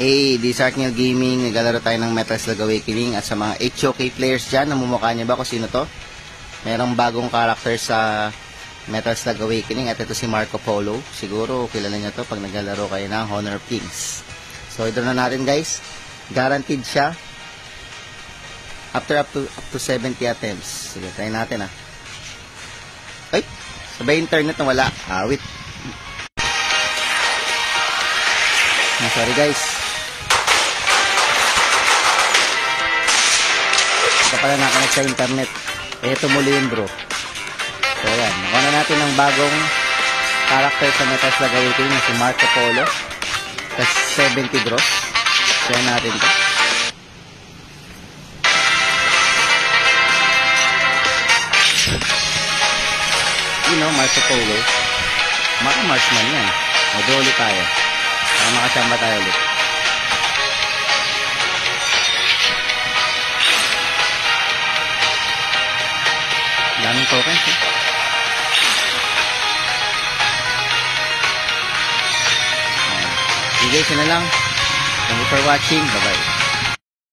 Hey, this is Arkniel Gaming. Naglalaro tayo ng Metal Slug Awakening. At sa mga HOK players dyan, namumukha niya ba kung sino to? Merong bagong character sa Metal Slug Awakening. At ito si Marco Polo. Siguro kilala niya to pag naglalaro kayo ng Honor of Kings. So ito na natin guys. Guaranteed siya after up to 70 attempts. Sige, try natin ah. Ay, sabay internet na wala. Wait. Sorry guys. Ito pala nakakonect sa internet. Ito muli yun bro. So yan. Nakuha na natin ng bagong character sa Metal Slug Awakening si Marco Polo. Tapos 70 draws. Kaya natin ito. You know, Marco Polo. Marksman yan. Mag-draw ulit tayo. Para makachamba tayo ulit. Daming tokens eh. Sige, yun na lang. Thank you for watching. Bye-bye.